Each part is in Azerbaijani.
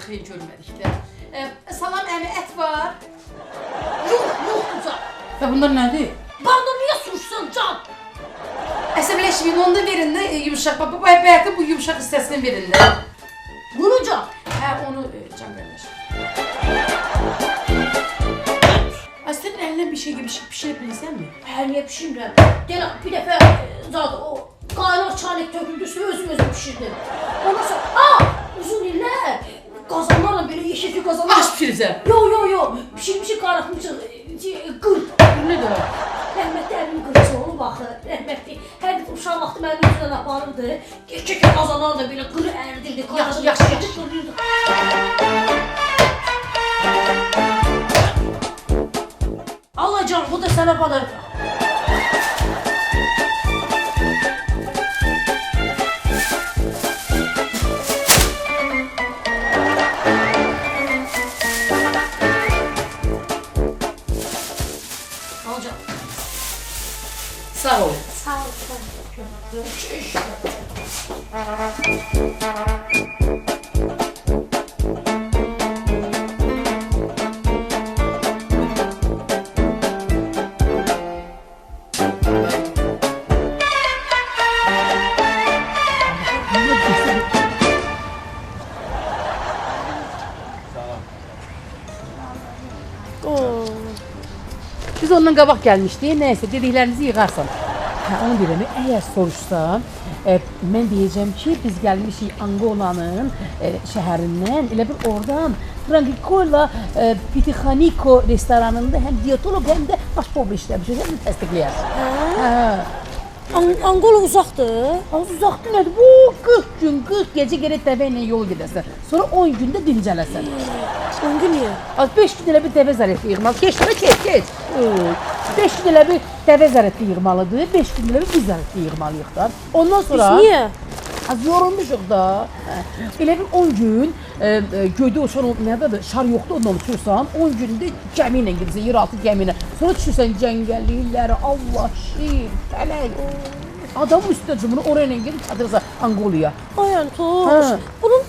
xeyr görmədik də. Salam əmi, ət var. Yoxdur can. Və bunlar nədir? Bana niye soruşsan can? Əsəbləşməyin, onu da verin də yumuşaq. Bəlkə bu yumuşaq hissəsini verin də. Bunu can. Hə, onu can qardaş. Sənin əlindən bir şey gibi pişirə bilirsənmi? Her niye pişirmirəm? Gel bir dəfə zaten o kaynar çaynak töküldü üstüne özüm pişirdim. Ondan sonra uzun iller kazanlarla böyle yeşil kazanlar. Aş pişirirsən. Yo pişirmişik kaynatmışıq qır. Ne də? Rəhmətli əmin qırıcı onu baxır. Rəhmətli hər bir uşaq vaxtı mənim üzrdən aparırdı. Keçək kazanlarla böyle qırı ərdirdi. Yaxşı. Allah can bu da sana bana. Al can. Sağ ol. Sağ ol. Biz ondan qabaq gəlmişdik, nəysə dediklərinizi yığarsan. Hə, onu deyirəm, əgər soruşsam, mən deyəcəm ki, biz gəlmişik Angolanın şəhərindən, elə bir oradan Frangicola Pitixaniko restoranında həm diyetolog, həm də baş povru işləmişik, həm də təsdiqləyər. Angola uzaqdır. Az uzaqdır nədir? Bu 40 gün, 40 gecə gərək dəvə ilə yol gedəsən. Sonra 10 gündə dincələsən. 10 gün niyə? Az 5 gün elə bir dəvə zərəti yığmalı. Keç. 5 gün elə bir dəvə zərəti yığmalıdır. 5 gün elə bir biz zərəti yığmalıyıq da. Ondan sonra... Biz niyə? Az yorulmuşuq da. Elə bir 10 gün göydə uçan nədir? Şar yoxdur, ondan uçursan. 10 gündə gəmi ilə gedirsən, yeraltı gəmi ilə. Sonra düşürsən cəngəllikləri, Allah, şir, fələk. Adamın üstünə cümünü oraya ilə gedib çatırsan Angolaya. Ay Antoş, bunun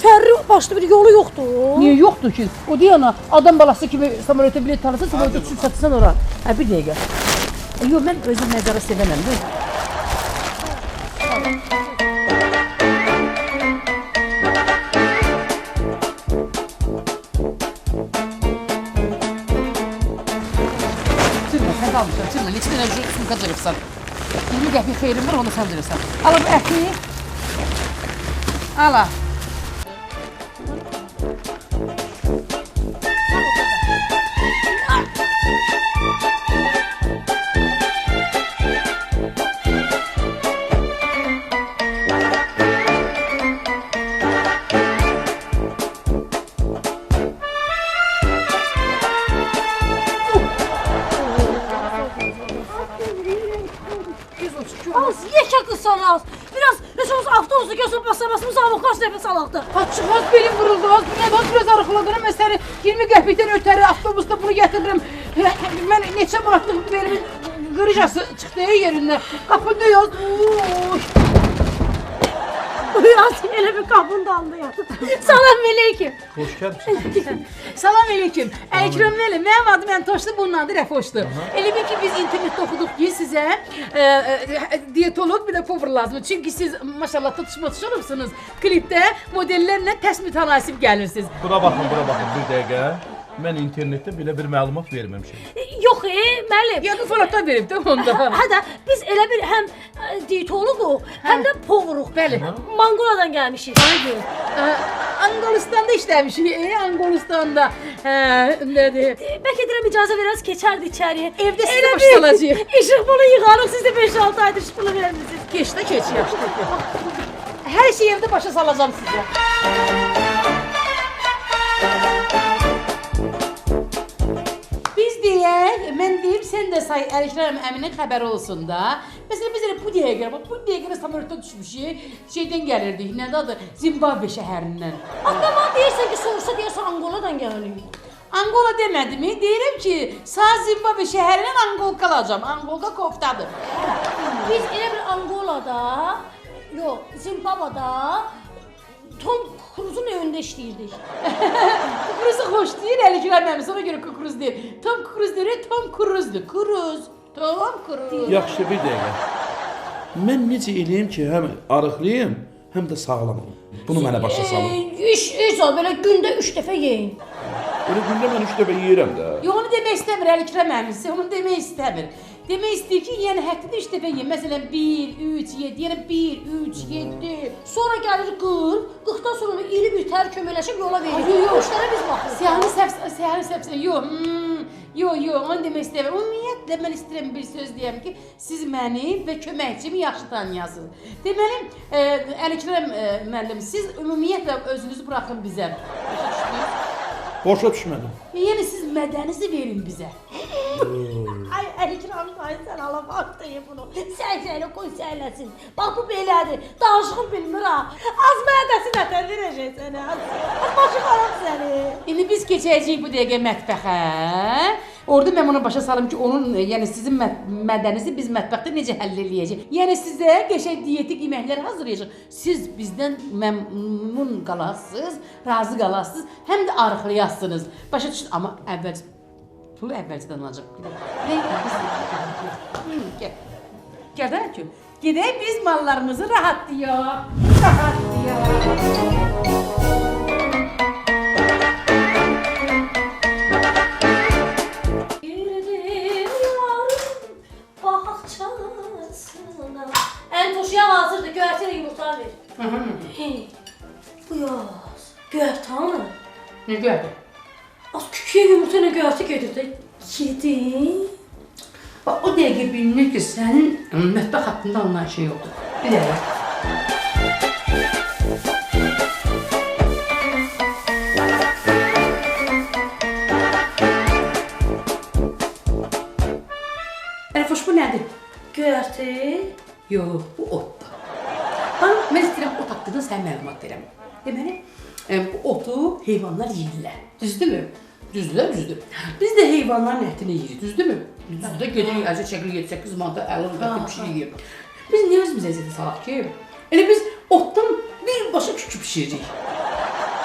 fərri başlı bir yolu yoxdur. Niyə yoxdur ki? O deyana adam balası kimi samolyota bilet alırsan, samolyota düşüb satırsan ora. Hə, bir dəqiqə. Yox, mən özüm məzara sevənəm də. Sən qalmışsan, çırma, neçə dənə sumka cırıbsan. 20 qəpik xeyrin var, onu sən cırırsan. Ala bu əti. Ala. Az yekə qısan az. Biraz neçəmiz avtobusu gözün basamazımız avoklas nəfəs alaqdı. Çıkmaz belim vuruldu, az bu ne bak biraz arıqladırım, mən səni 20 qəpikdən ötəri avtobusda bunu gətiririm. Mən neçə manatlıq belimin qırıcası çıxdı yerindən. Qapında yaz. Az elə bir qapın dalında yatır. Salam əleykum. Hoş gəlmişsiniz. Salam əleykum. Əkrəm nəli? Mənim adım Əntoşdur, bunun adı Rəfoşdur. Elə bil ki biz internetdə oxuduq ki sizə diyetolog bir də povr lazımdır. Çünki siz maşallah tutuşursunuz. Klipdə modellərlə tərs mütənasib gəlirsiniz. Buna baxın bir dəqiqə. Mən internetdə belə bir məlumat verməmişəm. Yox, müəllim. Yadın fonatda verib də onda. Hətta biz elə bir həm diyetologuq, həm də povuruq. Bəli. Mangoladan gəlmişik. Angolistan'da işləmişik, Angolistan'da. Nədir? Bəlkə deyirəm icazə verərsiniz, keçərdi içəriyə. Evdə sizə başlayacağıq. İşıq bunu yığarıq, siz də 5-6 aydır işıq bunu vermirsiniz. Geç də keç, yaxşı. Hər şeyi evdə başa salacağım sizə. Biz deyək, mən deyim, sən də say Əkrəm əminin xəbəri olsun da. Məsələn, biz elə bu dəqiqə, bax bu dəqiqə samolyotda düşmüşük, şeydən gəlirdik, nədir adı? Zimbabve şəhərindən. Hatta mən deyirsən ki, soruşsa deyərsən Angoladan gəlirik. Angola demədimi? Deyirəm ki, sağ Zimbabve şəhərindən Angolka alacağım. Angolka koftadır. Biz elə bir Angolada, yox, Zimbabve'da Tom Cruise'un önündə işləyirdik. Kukuruzu xoş deyil, Əlikrəm əmi, ona görə kukuruz deyil. Tom Cruise deyil, Tom Cruise'dur. Cruz. Tom Cruise. Yaxşı, bir dəqiqə. Mən necə eləyim ki, həm arıqlıyım, həm də sağlamam. Bunu mənə başa salın. İş al, belə gündə 3 dəfə yeyin. Elə gündə mən 3 dəfə yeyirəm də. Yox, onu demək istəmir Əlikrəm əmisi, onu demək istəmir. Demək istəyir ki, yəni həftədə 3 dəfə yeyin. Məsələn 1, 3, 7, yəni 1, 3, 7. Sonra gəlir 40, 40-dan sonra iri bir tər köməkləşib yola verir. Yox, yox. Müştərə biz baxırıq. Siyahını səfsən, yox. Yox, onu demək istəmir. Ümumiyyətlə, mən istəyirəm bir söz deyəm ki, siz məni və köməkçimi yaxşı tanıyasınız. Deməli, Əlikrəm müəllim, siz ümumiyyətlə özünüzü buraxın bizə. Başa düşdünüz? Boşa düşmədim. Yəni siz mədənizi verin bizə. Ay Əlikrəm dayı sən ala bax deyə bunu. Sən sənə qoy sənləsin. Bax bu belədir. Danışığım bilmir ha. Az mədəsi nətər verəcək sənə. Az başı qalaq səni. İndi biz keçəcəyik bu dəqiqə mətbəxə. Orada mən ona başa salım ki, onun, yəni sizin mədənizi biz mətbəxdə necə həll eləyəcəyik. Yəni sizə qəşəng dietik yeməklər hazırlayacaq. Siz bizdən məmnun qalasınız, razı qalasınız, həm də arıqlayasınız. Başa düşün, amma pulu əvvəlcədən alacaq. Gedək ki, gedək biz mallarımızı rahatlayaq. Entoşya hazırdır, göyərtəyə yumurta ver. Bu yaz, göyərtə Ne gördün? az küçüyə yumurta ilə göyərtə gedirdi. Yedin. Bax, o dəqiqə bilinir ki, sənin mətbəx haqqında anlayışın yoxdur. Bir dəqiqə. Ələfoş, bu nədir? Göyərtə. Yox, bu otdur. Bax, mən istəyirəm ot haqqında sənə məlumat verəm. Deməli, bu otu heyvanlar yeyirlər. Düzdürmü? Düzdür. Biz də heyvanların ətini yeyirik, düzdürmü? Düzdür, gedirik, əzə çəkilir 7-8 manata, 50 manata bir şey yeyir. Biz niyə özümüzə əziyyət salaq ki? Elə biz otdan birbaşa kükü bişiririk.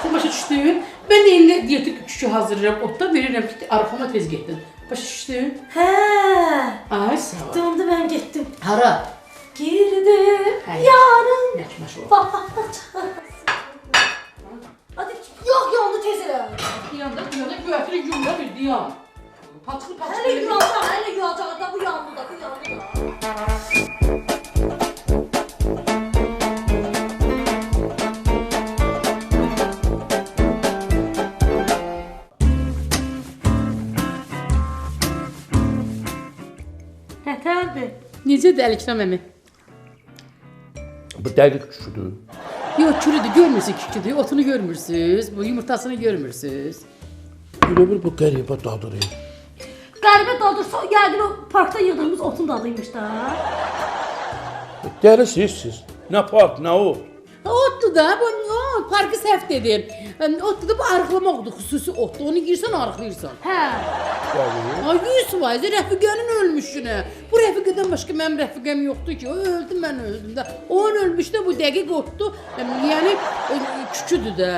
Sən başa düşdün? Mən də indi diyetik kükü hazırlayıram, otdan verirəm ki, arıqlama tez getdin. Başa düşdün? Hə. Ay, sağ ol. Dondu mən getdim. Hara? Girdim Hə. yarın Yaxşı ol. bahçasına. Hadi yox yandı tez elə. Yanda göyətini yumla bir diyan. Paçılı. Hələ yuyacaq, hələ yuyacaq da bu yandı da. Nətərdir? Necədir Əlikrəm əmi? Bu dəqiq küçüdür. Yox, kürüdür, görmürsünüz küküdür, otunu görmürsünüz, bu yumurtasını görmürsünüz. Elə bir bu qəribə dadır. Qəribə dadırsa, yəqin o parkda yığdığımız otun dadıymış da. Dərisiz siz. Nə park, nə o? Otdur da, bu parkı səhv dedim. Otdur da, bu arıqlamaqdır, xüsusi otdur, onu girsən arıqlayırsan. Hə. Ay 100% rəfiqənin ölmüşünə. Bu rəfiqədən başqa mənim rəfiqəm yoxdur ki, o öldü, mən öldüm də. Onun ölmüşdə bu dəqiq otdur, yəni küküdür də.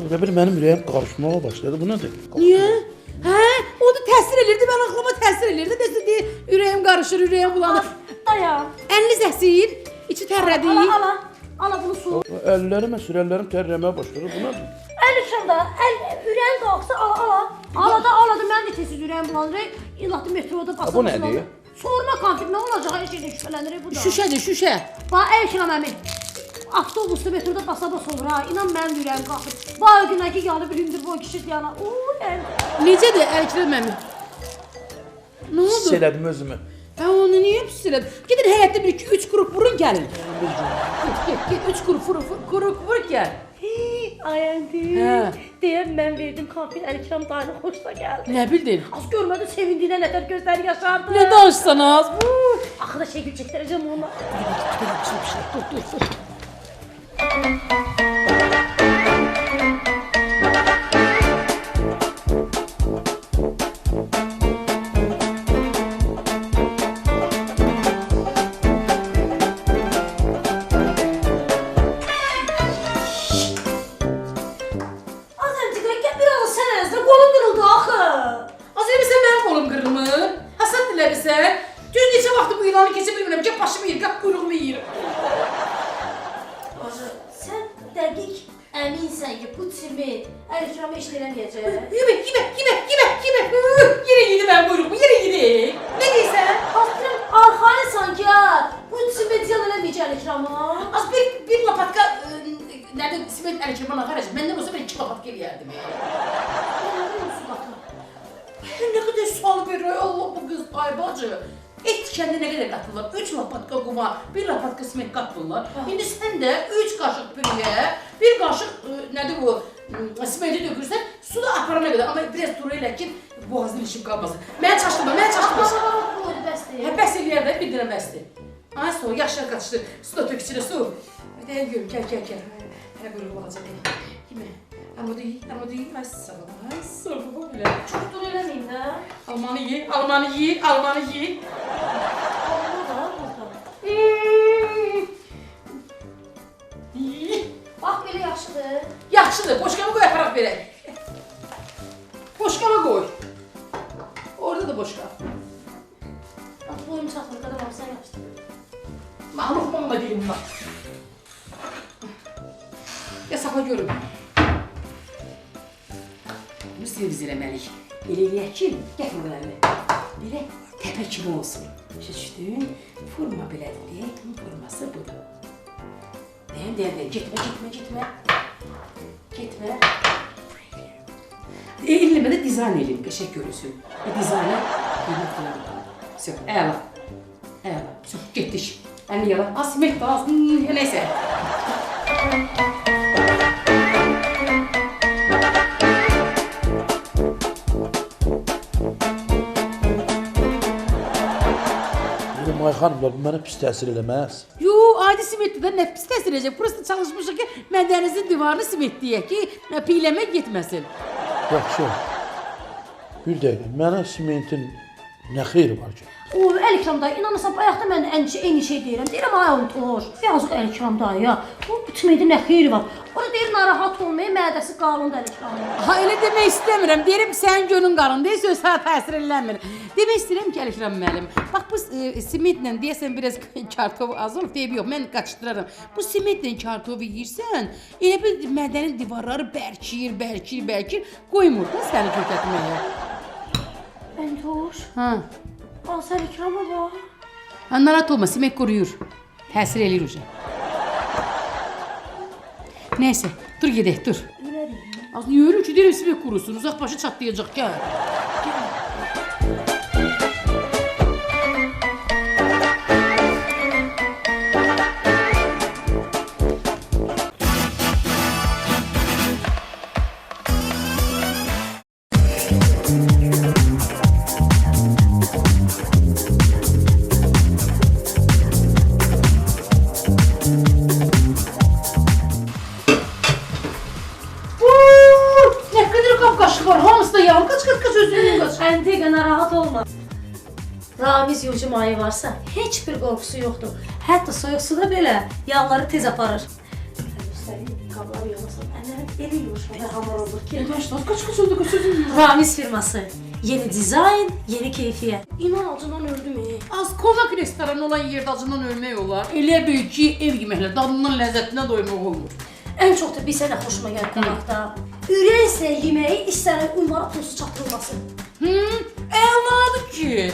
Elə bir mənim ürəyim qarışmağa başladı. Bu nədir? Niyə? Hə, o da təsir elirdi, mən ağlıma təsir elirdi. Desə deyir, ürəyim qarışır, ürəyim bulanır. Dayan. Əliniz əsir, içi tərlədi. Ala bunu su. Əllərim, əllərim tərləməyə başladı. Bu nədir? Əl uçanda, ürəyin qalxsa ala. Ala da, mən də tez ürəyim bulanır. İllatı metroda basılır. Bu nədir? Sorma konflik, nə olacaq? Hər şeydən şübhələnir bu da. Şüşədir, şüşə. Bax, Əlikrəm əmi. Avtobusda metroda basa-basa olur ha. İnan mənim ürəyim qalxır. Vay günə ki, yanı bir hündür boy kişi deyana. Necədir Əlikrəm əmi? Nə oldu? Hiss elədim özümü. Hə, onu niyə pis elədin? Gedin həyətdə 1-2-3 qrup vurun gəlin. Get, 3 qrup vur gəl. Ay əndi. Hə. Deyəm mən verdim konfil Əlikrəm dayının xoşuna gəldi. Nə bildin? Az görmədi sevindiğine nətər gözləri yaşardı. Nə danışsan az? Axı da şey gülçəkdirəcəm ona. Dur. bu Simit Əlikrama iş eləməyəcək. Yemek. Yine yedi ben buyruğumu, yine yedi. Ne diysen? Hasbim arxayın sanki ha. Bu Simit ziyan eləməyəcək Əlikrama. Az bir lapatka, nerede Simit Erkeman arkadaş, benden olsa ben 2 lapatka yerdim. Ne kadar sual veriyor Allah bu kız ay bacı. Et kendine ne kadar kattılar? 3 lapatka kuma, 1 lapatka simet kattılar. Şimdi sen de 3 kaşık pürüye, 1 kaşık nedir bu simeti dökürsen suda aparana kadar ama biraz duruyla ki boğazın işim kalmasın. Ben çaştım. Buyur, bəsdir. Hep bəs eləyər bir dənə bəsdir. Ay soğuk yaşlar kaçtı. Su da tök içine su. Bir de görüm gel. Hep böyle olacak. Yeme. Armudu yi. Ay sabah. Ay sabah bile. Çox dur eləməyin də. Almanı ye. Olma da burada. Bax belə yaxşıdır. Yaxşıdır. Boşqama qoy aparaq verək. Boşqama qoy. Orada da boşqa. Bax boyum çatmır, qadam sən yaxşıdır. Mahmut bomba deyim var. Ya sapa görüm. Bu sevgiz eləməliyik. Elə eləyək ki, gətir bunları. Belə təpə kimi olsun. Düşdün, forma belədir. Bunun forması budur. Deyəm. Getmə. Elləmə də dizayn eləyim, qəşək görünsün. Dizayna qiymət falan. Все, əla. Все, getdik. Əli yala. Asimet da az. Neyse. May xanımlar, bu mənə pis təsir eləməz. Yo, adi simetlidən nə pis təsir edəcək? Prosta çalışmışıq ki, mədənizin divarını simetləyək ki, piyləmək getməsin. Yaxşı. Bir dəqiqə, mənə simentin nə xeyri var ki? O Əlikram dayı, inanırsan bayaqda mən də eyni şey deyirəm. Deyirəm ay unutmuş. Yazıq Əlikram dayı ya. Bu Simidin nə xeyri var? Orada deyir narahat olmayın, mədəsi qalındır Əlikramın. Ha, elə demək istəmirəm. Deyirəm, sənin gönlün qarındır, söz sənə təsir eləmir. Demək istəyirəm ki, Əlikram müəllim, bax bu simitlə deyəsən biraz kartofu az olub, deyib yox, mən qaçdıraram. Bu simitlə kartofu yeyirsən, elə bir mədənin divarları bərkir, qoymur da səni kökətməyə. Əntoş, Ha. az Əlikrama bax. Ha, narahat olma, simet qoruyur. Təsir eləyir uca. Neyse, dur gedək, dur. Az niyə ölüm ki, deyirəm simet qurusun, uzaq başı çatlayacaq, gəl. Ne kadar kapkaşık var. Hamısı da yağım. Kaç özünün kaç. Əntiqə narahat olma. Ramiz yucumayı varsa heç bir qorxusu yoxdur. Hətta soyuq suda belə yağları tez aparır. Üstəlik qabları yığılsın. Əllərim elə yumuşaq hamar olur ki. Kaç özünün. Ramiz firması. Yeni dizayn, yeni keyfiyyət. İnan acından öldüm Az kovak restoranı olan yerdə acından ölmək olar. Elə bil ki, ev yeməklə dadından ləzzətinə doymaq olmur. Ən çox da bir sənə xoşuma gəlir qonaqda. Ürək istəyən yeməyi istənilən ünvana pulsuz çatdırılması. Əladır ki.